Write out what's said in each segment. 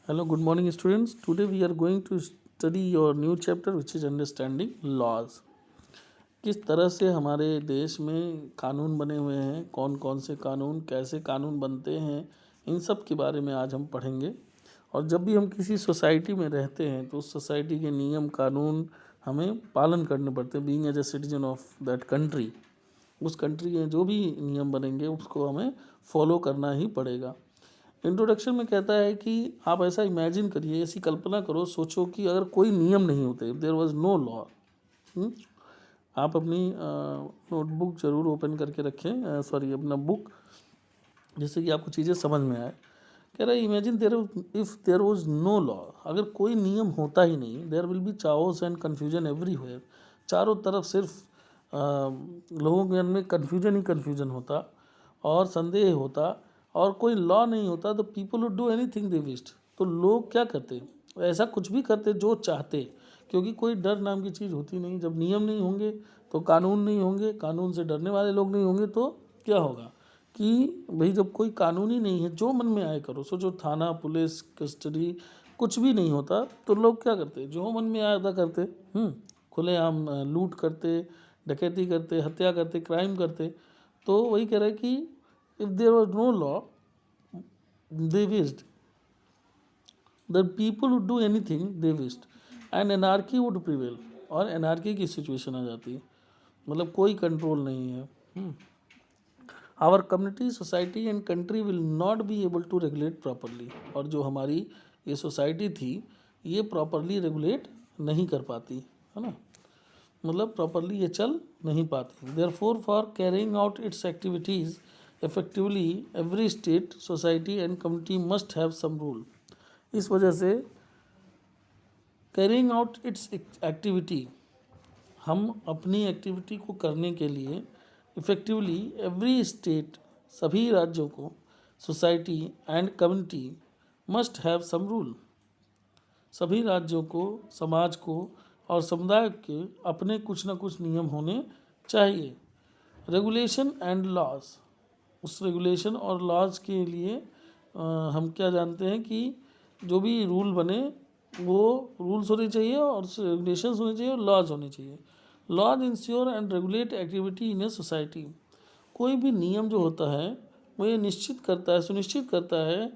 Hello, good morning, students. Today we are going to study your new chapter, which is understanding laws. किस तरह से हमारे देश में कानून बने हुए हैं, कौन कौन से कानून, कैसे कानून बनते हैं, इन सब के बारे में आज हम पढ़ेंगे। और जब भी हम किसी सोसाइटी में रहते हैं तो उस सोसाइटी के नियम कानून हमें पालन करने पड़ते हैं। Being as a citizen of that country, उस कंट्री के जो भी नियम बनेंगे उसको हमें फॉलो करना ही पड़ेगा। इंट्रोडक्शन में कहता है कि आप ऐसा इमेजिन करिए, ऐसी कल्पना करो, सोचो कि अगर कोई नियम नहीं होते, देयर वाज नो लॉ। आप अपनी नोटबुक ज़रूर ओपन करके रखें, सॉरी अपना बुक, जिससे कि आपको चीज़ें समझ में आए। कह रहा है imagine there if there was no law, अगर कोई नियम होता ही नहीं, there will be chaos and confusion everywhere. चारों तरफ सिर्फ लोगों के मन में कन्फ्यूजन ही कन्फ्यूजन होता और संदेह होता, और कोई लॉ नहीं होता। तो people would do anything they wished. तो लोग क्या करते, ऐसा कुछ भी करते जो चाहते, क्योंकि कोई डर नाम की चीज़ होती नहीं। जब नियम नहीं होंगे तो कानून नहीं होंगे, कानून से डरने वाले लोग नहीं होंगे, तो क्या होगा कि भाई जब कोई कानून ही नहीं है, जो मन में आए करो। सोचो थाना, पुलिस, कस्टडी, कुछ भी नहीं होता तो लोग क्या करते, जो मन में आया था करते। खुलेआम लूट करते, डकैती करते, हत्या करते, क्राइम करते। तो वही कह रहे हैं कि if there was no law they wished, the people would do anything they wished and anarchy would prevail. और एनार्की की सिचुएशन आ जाती है, मतलब कोई कंट्रोल नहीं है। Our community, society and country will not be able to regulate properly. और जो हमारी ये सोसाइटी थी, ये प्रॉपरली रेगुलेट नहीं कर पाती, है ना, मतलब प्रॉपरली ये चल नहीं पाती। Therefore for carrying out it's activities effectively every state, society and community must have sum rule. इस वजह से कैरिंग आउट इट्स एक्टिविटी, हम अपनी एक्टिविटी को करने के लिए इफ़ेक्टिवली एवरी स्टेट, सभी राज्यों को, society and community must have sum rule, सभी राज्यों को, समाज को और समुदाय के अपने कुछ ना कुछ नियम होने चाहिए। रेगुलेशन एंड लॉज, उस रेगुलेशन और लॉज के लिए हम क्या जानते हैं कि जो भी रूल बने वो रूल्स होने चाहिए और रेगुलेशंस होने चाहिए और लॉज होने चाहिए। Laws ensure and regulate activity in a society. कोई भी नियम जो होता है वो ये निश्चित करता है, सुनिश्चित करता है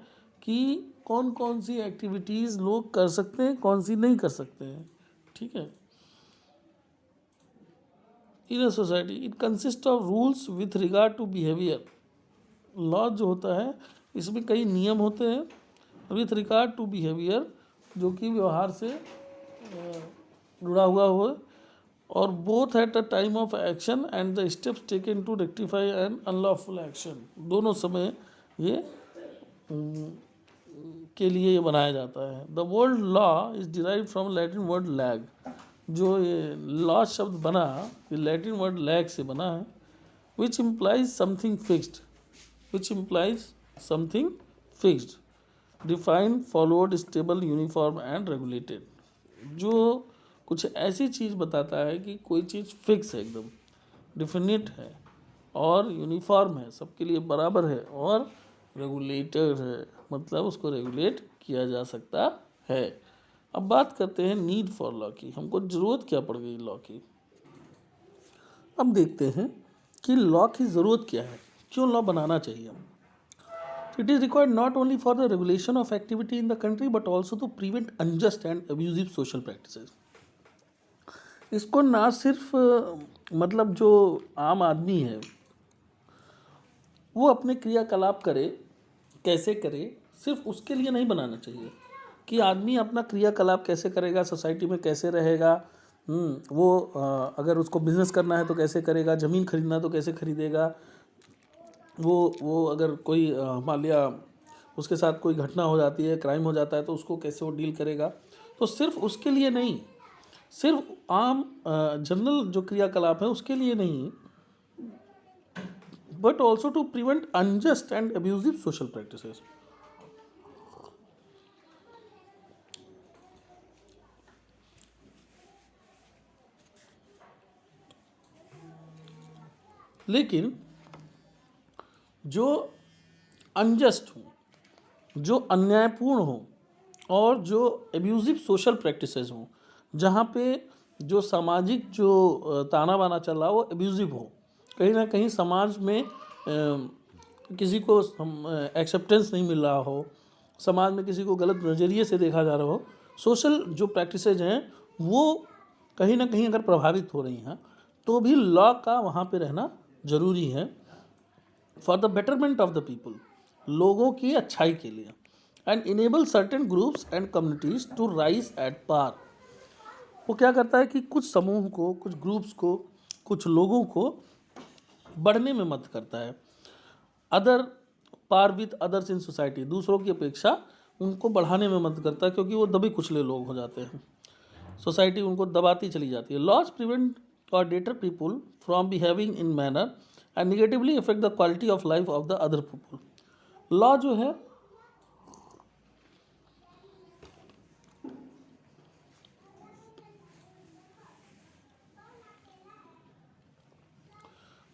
कि कौन कौन सी एक्टिविटीज़ लोग कर सकते हैं, कौन सी नहीं कर सकते हैं। ठीक है। In a society it consist of rules with regard to behaviour. Law जो होता है इसमें कई नियम होते हैं विथ रिगार्ड टू बिहेवियर, जो कि व्यवहार से जुड़ा हुआ हो, और both at a time of action and the steps taken to rectify an unlawful action. दोनों समय ये के लिए ये बनाया जाता है। The word law is derive from Latin word lag. जो ये लॉ शब्द बना, ये लैटिन वर्ड लैग से बना है, which implies something fixed, which implies something fixed, defined, followed, stable, uniform and regulated. जो कुछ ऐसी चीज़ बताता है कि कोई चीज़ फिक्स है, एकदम डिफिनिट है और यूनिफॉर्म है, सबके लिए बराबर है, और रेगुलेटेड है, मतलब उसको रेगुलेट किया जा सकता है। अब बात करते हैं नीड फॉर लॉ की, हमको ज़रूरत क्या पड़ गई लॉ की। अब देखते हैं कि लॉ की ज़रूरत क्या है, क्यों लॉ बनाना चाहिए। It is required not only for the regulation of activity in the country but also to prevent unjust and abusive social practices. इसको ना सिर्फ मतलब जो आम आदमी है वो अपने क्रियाकलाप करे, कैसे करे, सिर्फ उसके लिए नहीं बनाना चाहिए कि आदमी अपना क्रियाकलाप कैसे करेगा, सोसाइटी में कैसे रहेगा। वो अगर उसको बिजनेस करना है तो कैसे करेगा, ज़मीन खरीदना है तो कैसे खरीदेगा, वो अगर कोई मान लिया उसके साथ कोई घटना हो जाती है, क्राइम हो जाता है, तो उसको कैसे वो डील करेगा। तो सिर्फ उसके लिए नहीं, सिर्फ आम जनरल जो क्रियाकलाप है उसके लिए नहीं, but also to prevent unjust and abusive social practices. लेकिन जो अनजस्ट हो, जो अन्यायपूर्ण हो, और जो एब्यूज़िव सोशल प्रैक्टिसेस हों, जहाँ पे जो सामाजिक जो ताना बाना चल रहा हो वो एब्यूज़िव हो, कहीं ना कहीं समाज में किसी को एक्सेप्टेंस नहीं मिल रहा हो, समाज में किसी को गलत नज़रिए से देखा जा रहा हो, सोशल जो प्रैक्टिसेज हैं वो कहीं ना कहीं अगर प्रभावित हो रही हैं तो भी लॉ का वहाँ पे रहना ज़रूरी है for the betterment of the people, लोगों की अच्छाई के लिए, and enable certain groups and communities to rise at par. वो क्या करता है कि कुछ समूह को, कुछ ग्रुप्स को, कुछ लोगों को बढ़ने में मदद करता है, other par with others in society, दूसरों की अपेक्षा उनको बढ़ाने में मदद करता है, क्योंकि वो दबे कुचले लोग हो जाते हैं, सोसाइटी उनको दबाती चली जाती है। लॉज प्रिवेंट और debtor people from behaving in manner and negatively effect the quality of life of the other people. Law जो है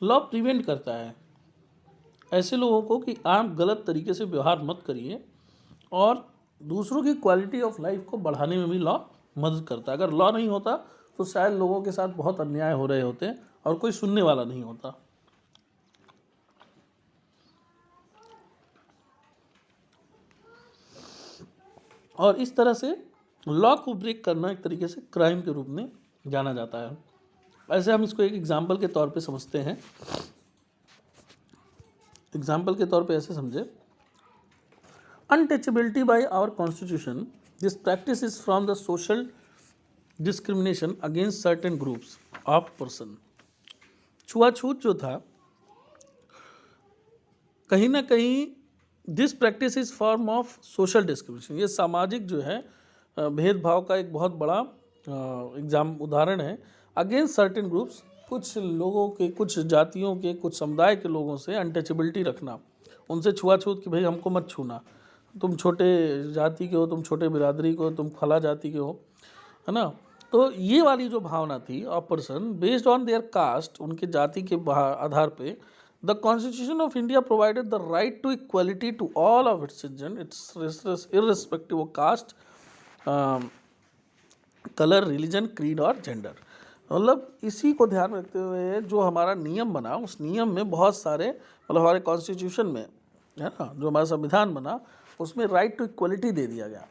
लॉ प्रिवेंट करता है ऐसे लोगों को कि आप गलत तरीके से व्यवहार मत करिए, और दूसरों की क्वालिटी ऑफ लाइफ को बढ़ाने में भी लॉ मदद करता है। अगर लॉ नहीं होता तो शायद लोगों के साथ बहुत अन्याय हो रहे होते और कोई सुनने वाला नहीं होता। और इस तरह से लॉ को ब्रेक करना एक तरीके से क्राइम के रूप में जाना जाता है। ऐसे हम इसको एक एग्जाम्पल के तौर पे समझते हैं। एग्जाम्पल के तौर पे ऐसे समझे, untouchability by our constitution, this practice is from the social discrimination against certain groups of person. छुआछूत जो था, कहीं ना कहीं this practice is form of social discrimination, ये सामाजिक जो है भेदभाव का एक बहुत बड़ा उदाहरण है। अगेंस्ट सर्टेन ग्रुप्स, कुछ लोगों के, कुछ जातियों के, कुछ समुदाय के लोगों से अनटचेबिलिटी रखना, उनसे छुआछूत कि भाई हमको मत छूना, तुम छोटे जाति के हो, तुम छोटे बिरादरी को, तुम फला जाति के हो, है ना। तो ये वाली जो भावना थी of person based on their caste, उनके जाति के आधार पे, the constitution of India provided the right to equality to all of its citizen, its irrespective of caste, colour, religion, creed और जेंडर। मतलब इसी को ध्यान में रखते हुए जो हमारा नियम बना, उस नियम में बहुत सारे, मतलब हमारे कॉन्स्टिट्यूशन में, है ना, जो हमारा संविधान बना उसमें राइट टू इक्वलिटी दे दिया गया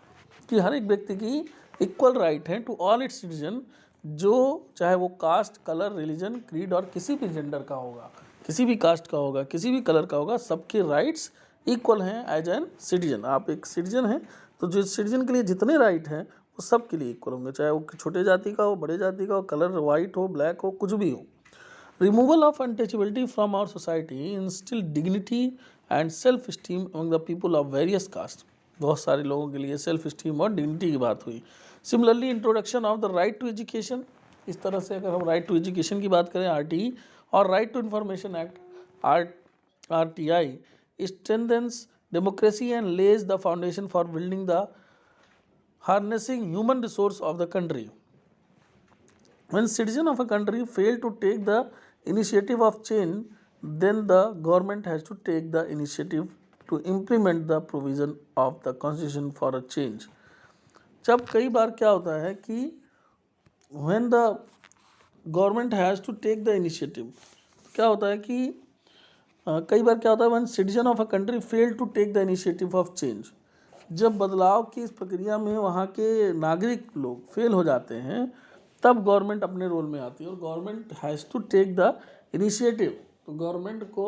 कि हर एक व्यक्ति की इक्वल राइट है टू ऑल इट्स सिटीजन, जो चाहे वो कास्ट, कलर, रिलीजन, क्रीड और किसी भी जेंडर का होगा, किसी भी कास्ट का होगा, किसी भी कलर का होगा, सबके राइट्स इक्वल हैं एज एन सिटीजन। आप एक सिटीजन हैं तो जो सिटीजन के लिए जितने राइट हैं वो सब के लिए इक्वल होंगे, चाहे वो छोटे जाति का हो, बड़े जाति का हो, कलर वाइट हो, ब्लैक हो, कुछ भी हो। Removal of untouchability from our society instil dignity and self esteem among the people of various caste, बहुत सारे लोगों के लिए सेल्फ स्टीम और डिग्निटी की बात हुई। Similarly introduction of the right to education, इस तरह से अगर हम राइट टू एजुकेशन की बात करें, आरटीई, और right to information act, RTI, strengthens democracy and lays the foundation for building the harnessing human resource of the country. When citizens of a country fail to take the initiative of change, then the government has to take the initiative to implement the provision of the constitution for a change. जब कई बार क्या होता है कि when the government has to take the initiative, क्या होता है कि कई बार क्या होता है one citizen of a country fail to take the initiative of change, जब बदलाव की इस प्रक्रिया में वहाँ के नागरिक लोग फेल हो जाते हैं तब गवर्नमेंट अपने रोल में आती है और government has to take the initiative. तो गवर्नमेंट को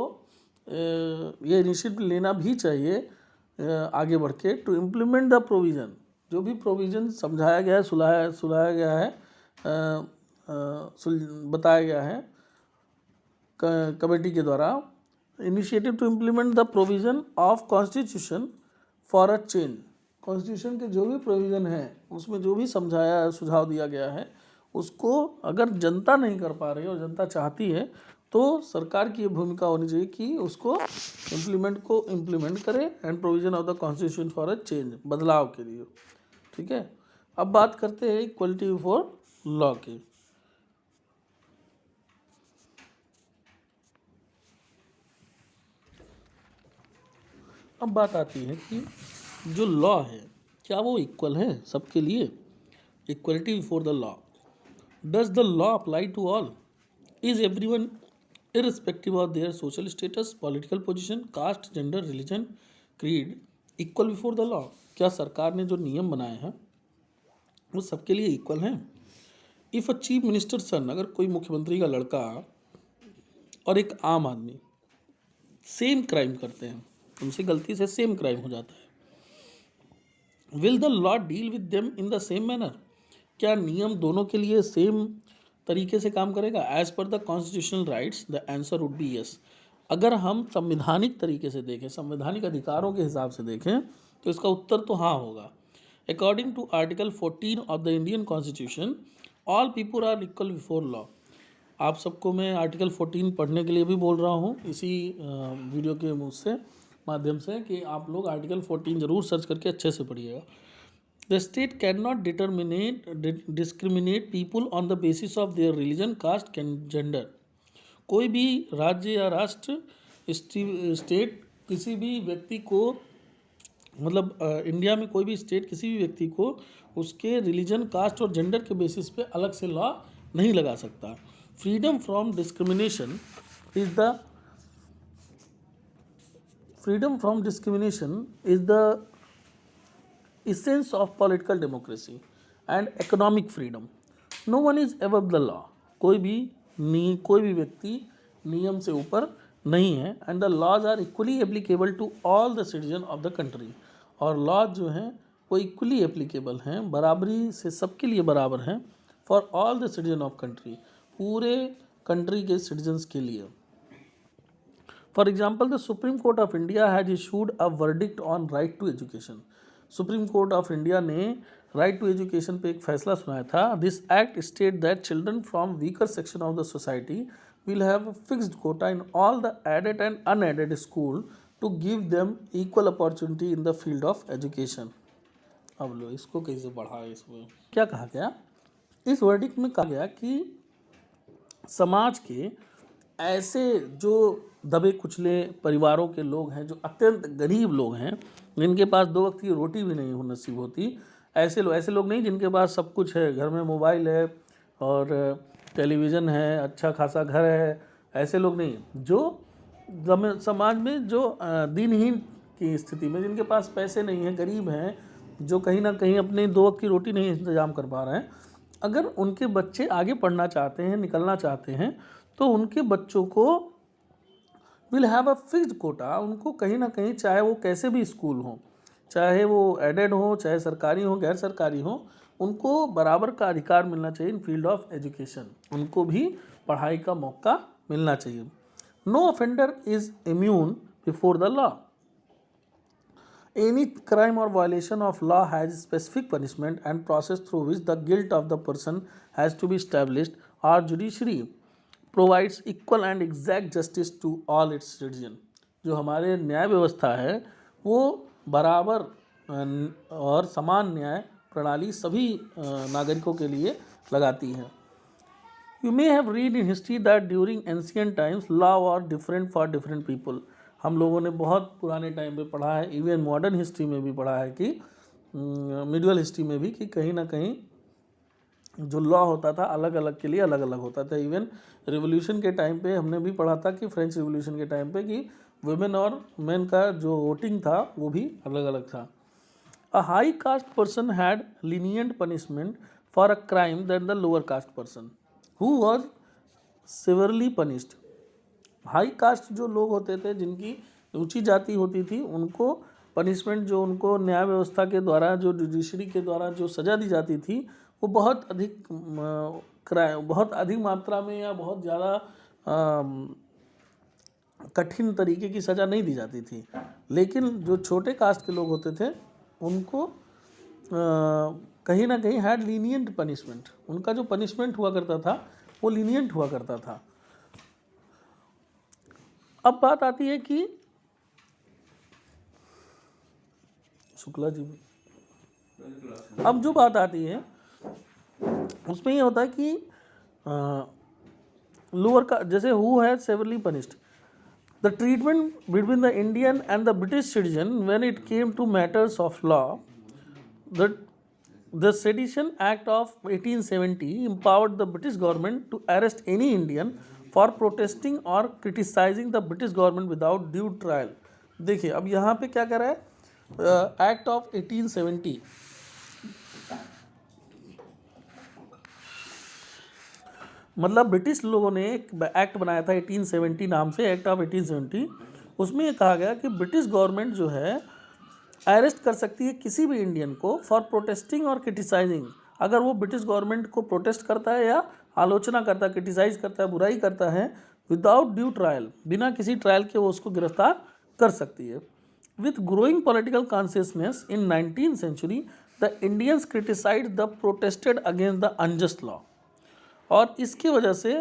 ये इनिशिएटिव लेना भी चाहिए आगे बढ़ के, टू इम्प्लीमेंट द प्रोविज़न, जो भी प्रोविज़न समझाया गया है, सुलाया गया है, बताया गया है कमेटी के द्वारा, initiative to implement the provision of constitution for a change. Constitution के जो भी प्रोविज़न हैं उसमें जो भी समझाया, सुझाव दिया गया है, उसको अगर जनता नहीं कर पा रही है और जनता चाहती है तो सरकार की ये भूमिका होनी चाहिए कि उसको इम्प्लीमेंट करे and provision of the constitution for a change, बदलाव के लिए। ठीक है, अब बात करते हैं इक्वलिटी बिफोर लॉ की। अब बात आती है कि जो लॉ है क्या वो इक्वल है सबके लिए? Equality before the law, does the law apply to all? Is everyone irrespective of their social status, political position, caste, gender, religion, creed, equal before the law? क्या सरकार ने जो नियम बनाए हैं वो सबके लिए इक्वल हैं? इफ़ अ चीफ मिनिस्टर सन, अगर कोई मुख्यमंत्री का लड़का और एक आम आदमी सेम क्राइम करते हैं, उनसे गलती से सेम क्राइम हो जाता है, will the law deal with them in the same manner? क्या नियम दोनों के लिए सेम तरीके से काम करेगा? As per the constitutional rights the answer would be yes. अगर हम संवैधानिक तरीके से देखें, संवैधानिक अधिकारों के हिसाब से देखें, तो इसका उत्तर तो हाँ होगा। According to article 14 of the Indian constitution, all people are equal before law. आप सबको मैं आर्टिकल 14 पढ़ने के लिए भी बोल रहा हूँ इसी वीडियो के माध्यम से कि आप लोग आर्टिकल 14 ज़रूर सर्च करके अच्छे से पढ़िएगा। The state cannot discriminate people on the basis of their religion, caste, gender. कोई भी राज्य या राष्ट्र, स्टेट किसी भी व्यक्ति को, मतलब इंडिया में कोई भी स्टेट किसी भी व्यक्ति को उसके रिलीजन, कास्ट और जेंडर के बेसिस पे अलग से लॉ नहीं लगा सकता। Freedom from discrimination is the essence of political democracy and economic freedom. No one is above the law. कोई भी व्यक्ति नियम से ऊपर नहीं है। and the laws are equally applicable to all the citizens of the country. और laws जो हैं वो equally applicable हैं, बराबरी से सबके लिए बराबर हैं, for all the citizens of country, पूरे कंट्री के सिटीजन्स के लिए। For example, the Supreme Court of India has issued a verdict on right to education. Supreme court of India ने राइट टू एजुकेशन पे एक फैसला सुनाया था। This act state that children from weaker section of the society will have fixed quota in all the aided and unaided school to give them equal opportunity in the field of education. अब लो इसको कैसे पढ़ा है, इसमें क्या कहा गया? इस वर्डिक्ट में कहा गया कि समाज के ऐसे जो दबे कुचले परिवारों के लोग हैं, जो अत्यंत गरीब लोग हैं, जिनके पास 2 वक्त की रोटी भी नहीं नसीब होती, ऐसे लोग नहीं जिनके पास सब कुछ है, घर में मोबाइल है और टेलीविज़न है, अच्छा खासा घर है, ऐसे लोग नहीं, जो समाज में जो दीनहीन की स्थिति में, जिनके पास पैसे नहीं हैं, गरीब हैं, जो कहीं ना कहीं अपने 2 वक्त की रोटी नहीं इंतजाम कर पा रहे हैं, अगर उनके बच्चे आगे पढ़ना चाहते हैं, निकलना चाहते हैं, तो उनके बच्चों को will have a fixed quota. उनको कहीं ना कहीं, चाहे वो कैसे भी स्कूल हो, चाहे वो एडेड हो, चाहे सरकारी हो, गैर सरकारी हो, उनको बराबर का अधिकार मिलना चाहिए इन फील्ड ऑफ एजुकेशन। उनको भी पढ़ाई का मौका मिलना चाहिए। No offender is immune before the law. Any crime or violation of law has specific punishment and process through which the guilt of the person has to be established. Our judiciary provides equal and exact justice to all its citizens. जो हमारे न्याय व्यवस्था है वो बराबर और समान न्याय प्रणाली सभी नागरिकों के लिए लगाती है। You may have read in history that during ancient times law were different for different people. हम लोगों ने बहुत पुराने टाइम पे पढ़ा है, इवन मॉडर्न हिस्ट्री में भी पढ़ा है कि मिडिवल हिस्ट्री में भी, कि कहीं ना कहीं जो लॉ होता था अलग अलग के लिए अलग अलग होता था। इवन रिवोल्यूशन के टाइम पे हमने भी पढ़ा था कि फ्रेंच रिवोल्यूशन के टाइम पे कि वुमेन और मेन का जो वोटिंग था वो भी अलग अलग था। A high caste person had lenient punishment for a crime than the lower caste person who was severely punished. High caste जो लोग होते थे, जिनकी ऊंची जाति होती थी, उनको पनिशमेंट, जो उनको न्याय व्यवस्था के द्वारा, जो जुडिशरी के द्वारा जो सज़ा दी जाती थी, वो बहुत अधिक मात्रा में या बहुत ज़्यादा कठिन तरीके की सज़ा नहीं दी जाती थी। लेकिन जो छोटे कास्ट के लोग होते थे उनको कहीं ना कहीं हैड लीनियंट पनिशमेंट। उनका जो पनिशमेंट हुआ करता था वो लीनियंट हुआ करता था। अब बात आती है कि शुक्ला जी, अब जो बात आती है उसमें ये होता है कि लोअर का, जैसे who has severely punished the treatment between the Indian and the British citizen when it came to matters of law The Sedition Act of 1870 empowered the British government to arrest any Indian for protesting or criticizing the British government without due trial. देखिए अब यहाँ पे क्या कर रहा है act of 1870, मतलब British लोगों ने एक एक्ट बनाया था 1870 नाम से, एक्ट ऑफ 1870। उसमें ये कहा गया कि ब्रिटिश गवर्नमेंट जो है अरेस्ट कर सकती है किसी भी इंडियन को फॉर प्रोटेस्टिंग और क्रिटिसाइजिंग, अगर वो ब्रिटिश गवर्नमेंट को प्रोटेस्ट करता है या आलोचना करता है, क्रिटिसाइज करता है, बुराई करता है, विदाउट ड्यू ट्रायल, बिना किसी ट्रायल के वो उसको गिरफ्तार कर सकती है। With growing political consciousness in 19th century the Indians criticize the protested against the unjust law, और इसकी वजह से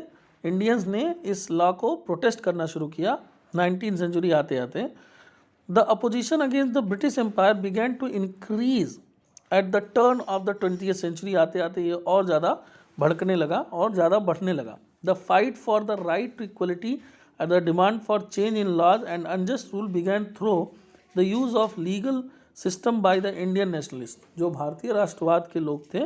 इंडियंस ने इस लॉ को प्रोटेस्ट करना शुरू किया 19th सेंचुरी आते आते। The opposition against the British Empire began to increase at the turn of the 20th century, आते आते ये और ज़्यादा भड़कने लगा और ज़्यादा बढ़ने लगा। The fight for the right to equality and the demand for change in laws and unjust rule began through the use of legal system by the Indian nationalists। जो भारतीय राष्ट्रवाद के लोग थे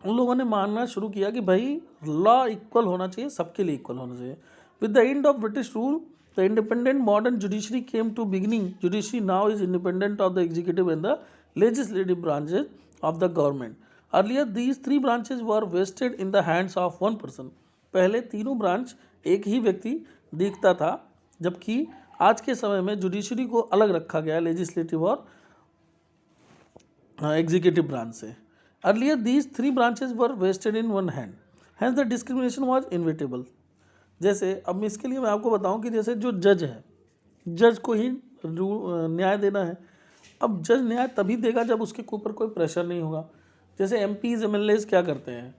उन लोगों ने मानना शुरू किया कि भाई लॉ इक्वल होना चाहिए, सबके लिए इक्वल होना चाहिए। With the end of British rule the independent modern judiciary came to beginning. Judiciary now is independent of the executive and the legislative branches of the government. Earlier these three branches were vested in the hands of one person. पहले तीनों branch एक ही व्यक्ति देखता था, जबकि आज के समय में जुडिशरी को अलग रखा गया लेजिस्लेटिव और एग्जीक्यूटिव ब्रांच से। Earlier these three branches were vested in one hand. Hence the discrimination was inevitable. जैसे अब इसके लिए मैं आपको बताऊं कि जैसे जो जज है, जज को ही न्याय देना है। अब जज न्याय तभी देगा जब उसके ऊपर कोई प्रेशर नहीं होगा। जैसे एमपीज़ एमएलएज़ क्या करते हैं,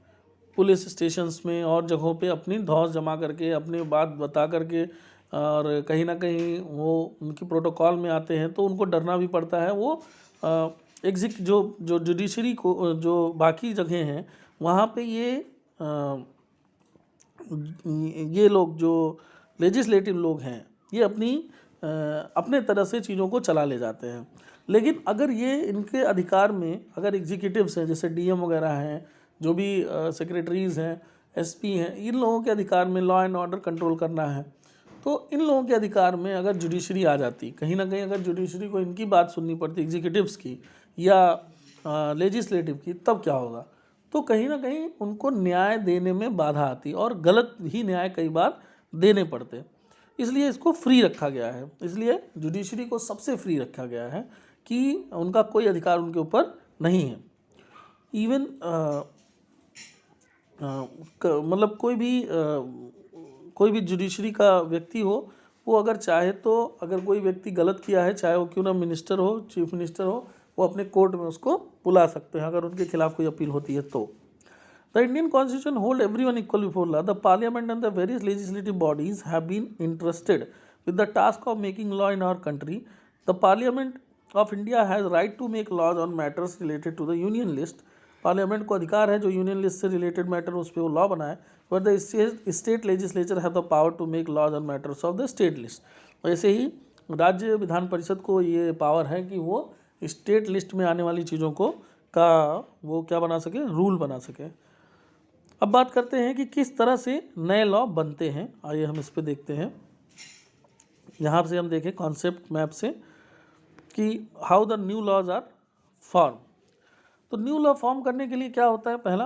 पुलिस स्टेशंस में और जगहों पे अपनी धौंस जमा करके, अपनी बात बता करके, और कहीं ना कहीं वो उनकी प्रोटोकॉल में आते हैं तो उनको डरना भी पड़ता है। वो जो जुडिशरी को जो बाकी जगह हैं वहाँ पे ये लोग जो लेजिस्लेटिव लोग हैं ये अपने तरह से चीज़ों को चला ले जाते हैं। लेकिन अगर ये इनके अधिकार में अगर एग्जीक्यूटिव्स हैं, जैसे डीएम वगैरह हैं, जो भी सेक्रेटरीज़ हैं, एसपी हैं, इन लोगों के अधिकार में लॉ एंड ऑर्डर कंट्रोल करना है, तो इन लोगों के अधिकार में अगर जुडिशरी आ जाती, कहीं ना कहीं अगर जुडिशरी को इनकी बात सुननी पड़ती एग्जीक्यूटिव्स की या लेजिस्लेटिव की, तब क्या होगा? तो कहीं ना कहीं उनको न्याय देने में बाधा आती और गलत ही न्याय कई बार देने पड़ते। इसलिए इसको फ्री रखा गया है। इसलिए जुडिशरी को सबसे फ्री रखा गया है कि उनका कोई अधिकार उनके ऊपर नहीं है। इवन मतलब कोई भी जुडिशरी का व्यक्ति हो, वो अगर चाहे तो अगर कोई व्यक्ति गलत किया है, चाहे वो क्यों ना मिनिस्टर हो, चीफ मिनिस्टर हो, वो अपने कोर्ट में उसको बुला सकते हैं अगर उनके खिलाफ कोई अपील होती है तो। The Indian constitution hold everyone equal before law. The parliament and the various legislative bodies have been interested with the task of making law in our country. The parliament of India has right to make laws on matters related to the union list. Parliament को अधिकार है जो union list से related matter उस पर वो law बनाए। But the state legislature have the power to make laws on matters of the state list. वैसे ही राज्य विधान परिषद को ये पावर है कि वो स्टेट लिस्ट में आने वाली चीज़ों को वो क्या बना सके, रूल बना सके। अब बात करते हैं कि किस तरह से नए लॉ बनते हैं। आइए हम इस पे देखते हैं। यहाँ से हम देखें कॉन्सेप्ट मैप से कि how the new laws are form. तो न्यू लॉ फॉर्म करने के लिए क्या होता है? पहला,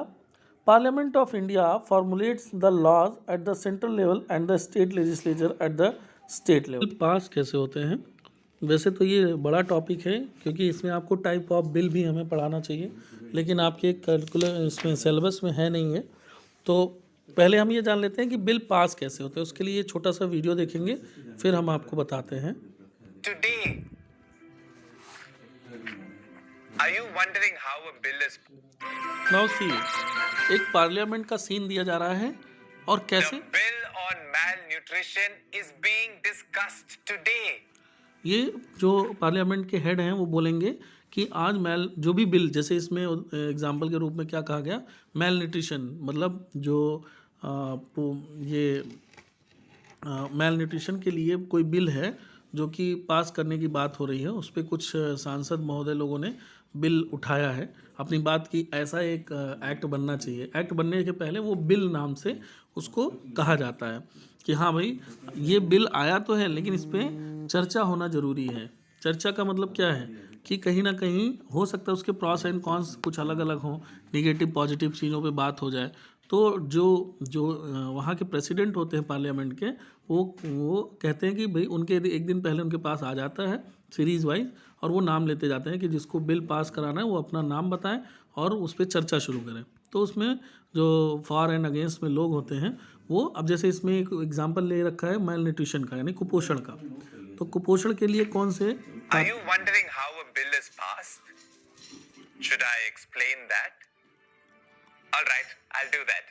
parliament of India formulates the laws at the central level and the state legislature at the state level. Pass कैसे होते हैं? वैसे तो ये बड़ा टॉपिक है क्योंकि इसमें आपको टाइप ऑफ बिल भी हमें पढ़ाना चाहिए, लेकिन आपके करिकुलर इसमें सिलेबस में है नहीं है। तो पहले हम ये जान लेते हैं कि बिल पास कैसे होते हैं। उसके लिए छोटा सा वीडियो देखेंगे, फिर हम आपको बताते हैं। Today, are you wondering how a bill is? Now see, एक पार्लियामेंट का सीन दिया जा रहा है और कैसे The bill on malnutrition is being discussed today. ये जो पार्लियामेंट के हेड हैं वो बोलेंगे कि आज जो भी बिल, जैसे इसमें एग्जाम्पल के रूप में क्या कहा गया, मेल न्यूट्रिशन, मतलब जो ये मेल न्यूट्रिशन के लिए कोई बिल है जो कि पास करने की बात हो रही है, उस पर कुछ सांसद महोदय लोगों ने बिल उठाया है, अपनी बात की ऐसा एक एक्ट बनना चाहिए। एक्ट बनने के पहले वो बिल नाम से उसको कहा जाता है कि हाँ भाई ये बिल आया तो है लेकिन इस पर चर्चा होना ज़रूरी है। चर्चा का मतलब क्या है कि कहीं ना कहीं हो सकता है उसके प्रॉस एंड कॉन्स कुछ अलग अलग हों, निगेटिव पॉजिटिव चीज़ों पे बात हो जाए। तो जो जो वहाँ के प्रेसिडेंट होते हैं पार्लियामेंट के, वो कहते हैं कि भाई उनके एक दिन पहले उनके पास आ जाता है सीरीज़ वाइज, और वो नाम लेते जाते हैं कि जिसको बिल पास कराना है वो अपना नाम बताएं और उस पर चर्चा शुरू करें। तो उसमें जो फॉर एंड अगेंस्ट में लोग होते हैं वो, अब जैसे इसमें एक एग्जाम्पल ले रखा है मेल न्यूट्रिशन का, यानी कुपोषण का। तो कुपोषण के लिए कौन से Are you wondering how a bill is passed? Should I explain that? All right, I'll do that.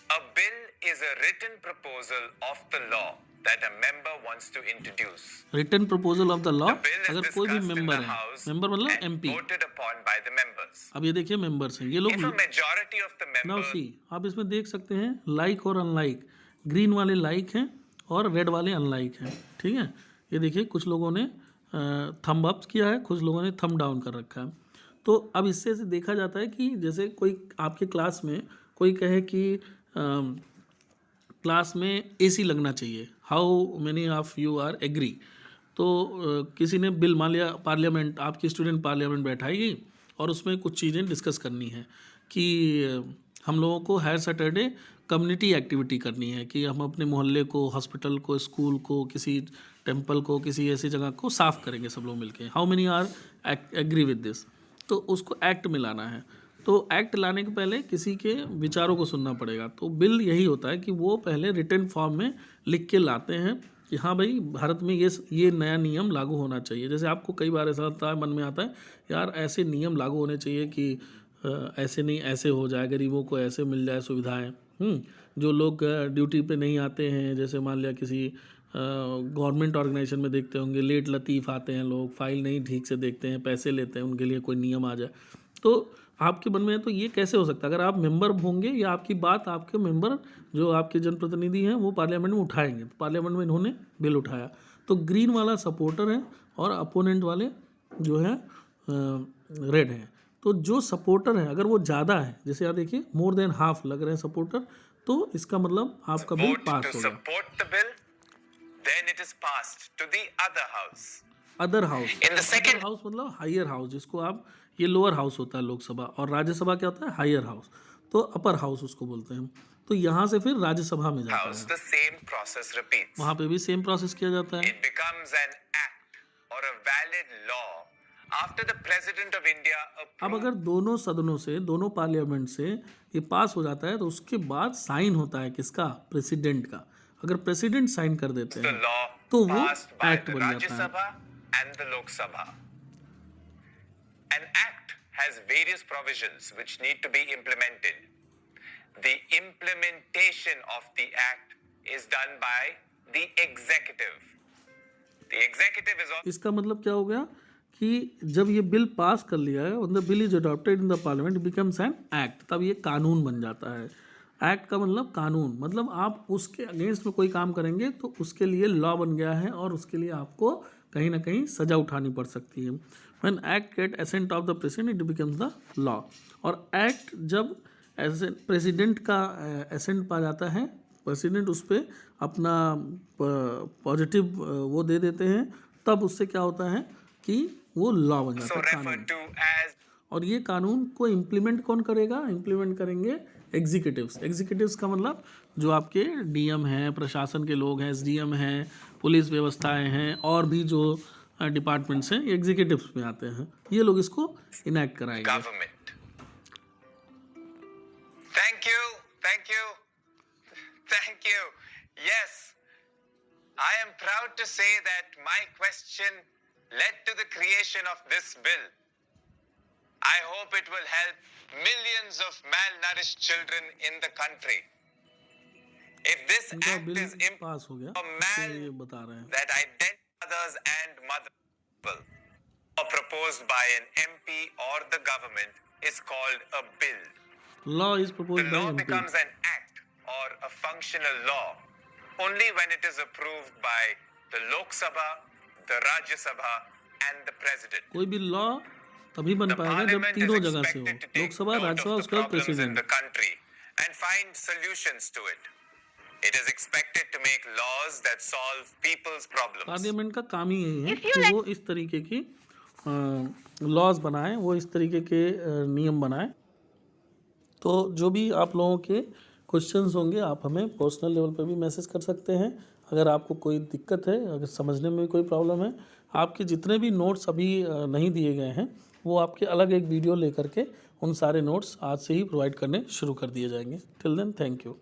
A bill is a written proposal of the law that a member wants to introduce. Written proposal of the law, The bill is अगर कोई भी discussed in member the है, House member मतलब and MP. voted upon by the members. अब ये देखिए members हैं ये लोग। If a majority of the now members सी, आप इसमें देख सकते हैं लाइक और अनलाइक, ग्रीन वाले लाइक हैं और रेड वाले अनलाइक हैं, ठीक है। ये देखिए कुछ लोगों ने थंब अप किया है, कुछ लोगों ने थंब डाउन कर रखा है। तो अब इससे से देखा जाता है कि जैसे कोई आपके क्लास में कोई कहे कि क्लास में एसी लगना चाहिए, how many of you are agree. तो किसी ने बिल, मान लिया पार्लियामेंट, आपकी स्टूडेंट पार्लियामेंट बैठाएगी और उसमें कुछ चीज़ें डिस्कस करनी है कि हम लोगों को हर सैटरडे कम्युनिटी एक्टिविटी करनी है कि हम अपने मोहल्ले को, हॉस्पिटल को, स्कूल को, किसी टेंपल को, किसी ऐसी जगह को साफ़ करेंगे सब लोग मिलके। How many are agree with this. तो उसको एक्ट में लाना है। तो एक्ट लाने के पहले किसी के विचारों को सुनना पड़ेगा। तो बिल यही होता है कि वो पहले रिटन फॉर्म में लिख के लाते हैं कि हाँ भाई भारत में ये नया नियम लागू होना चाहिए। जैसे आपको कई बार ऐसा होता है, मन में आता है यार ऐसे नियम लागू होने चाहिए कि ऐसे नहीं ऐसे हो जाए, गरीबों को ऐसे मिल जाए सुविधाएं। जो लोग ड्यूटी पे नहीं आते हैं, जैसे मान लिया किसी गवर्नमेंट ऑर्गेनाइजेशन में देखते होंगे लेट लतीफ़ आते हैं लोग, फाइल नहीं ठीक से देखते हैं, पैसे लेते हैं, उनके लिए कोई नियम आ जाए। तो आपके मन में तो ये कैसे हो सकता है, अगर आप मेंबर होंगे या आपकी बात आपके मेंबर जो आपके जनप्रतिनिधि हैं वो पार्लियामेंट में उठाएंगे। तो पार्लियामेंट में इन्होंने बिल उठाया, तो ग्रीन वाला सपोर्टर है और अपोनेंट वाले जो है रेड हैं। तो जो सपोर्टर है अगर वो ज़्यादा है, जैसे आप देखिए मोर देन हाफ लग रहे हैं सपोर्टर, तो इसका मतलब आपका बिल vote पास to हो गया। support the bill, then it is passed to the other house. Other house, In the second house मतलब हायर हाउस, जिसको आप, ये लोअर हाउस होता है लोकसभा, और राज्यसभा क्या होता है हायर हाउस, तो अपर हाउस उसको बोलते हैं। तो यहाँ से फिर राज्यसभा में जाता house, है, the same process repeats. वहाँ पे भी सेम प्रोसेस किया जाता है। It becomes an act or a valid law after the President of India अब approves अगर दोनों सदनों से, दोनों पार्लियामेंट से ये पास हो जाता है तो उसके बाद साइन होता है किसका, प्रेसिडेंट का। अगर प्रेसिडेंट साइन कर देते the हैं law तो वो passed by एक्ट the बन Rajya जाता है। Sabha and the Lok Sabha. An act has various provisions which need to be implemented. The implementation of the act is done by the executive. The executive is also इसका मतलब क्या हो गया कि जब ये बिल पास कर लिया है, one the bill is adopted in the parliament becomes an act, तब ये कानून बन जाता है। एक्ट का मतलब कानून, मतलब आप उसके अगेंस्ट में कोई काम करेंगे तो उसके लिए लॉ बन गया है और उसके लिए आपको कहीं ना कहीं सजा उठानी पड़ सकती है। When act get assent of the president it becomes the law. और एक्ट जब प्रेसिडेंट का एसेंट पा जाता है, प्रेसिडेंट उस पर अपना पॉजिटिव वो दे देते हैं, तब उससे क्या होता है कि वो लॉ बन जाता है, कानून। referred to as और ये कानून को इम्प्लीमेंट कौन करेगा, इम्प्लीमेंट करेंगे एग्जीक्यूटिव्स। एग्जीक्यूटिव्स का मतलब जो आपके डीएम हैं, प्रशासन के लोग हैं, एसडीएम हैं, पुलिस व्यवस्थाएं हैं, और भी जो डिपार्टमेंट्स हैं, ये एग्जीक्यूटिव्स में आते हैं। ये लोग इसको इनैक्ट कराएंगे। government. Thank you, thank you, thank you. Yes, I am proud to say that my question led to the creation of this bill. I hope it will help millions of malnourished children in the country. If this इनका act bill is पास हो गया, a man ये बता रहे हैं। that identifies mothers and mother or proposed by an MP or the government is called a bill. Law is The proposed by law MP. becomes an act or a functional law only when it is approved by the Lok Sabha, the Rajya Sabha and the President. कोई भी law तभी बन The पाएगा जब parliament is तीनों जगह से हो, expected to take Lok Sabha, note Rajya Sabha, of the उसके बाद problems in president. the country and find solutions to it. It is expected to make laws that solve people's problems. Parliament का काम ही यही है कि वो इस तरीके की लॉज बनाए, वो इस तरीके के नियम बनाए। तो जो भी आप लोगों के क्वेश्चंस होंगे आप हमें पर्सनल लेवल पर भी मैसेज कर सकते हैं। अगर आपको कोई दिक्कत है, अगर समझने में कोई प्रॉब्लम है, आपके जितने भी नोट्स अभी नहीं दिए गए हैं वो आपके अलग एक वीडियो लेकर के उन सारे नोट्स आज से ही प्रोवाइड करने शुरू कर दिए जाएंगे। Till then, thank you.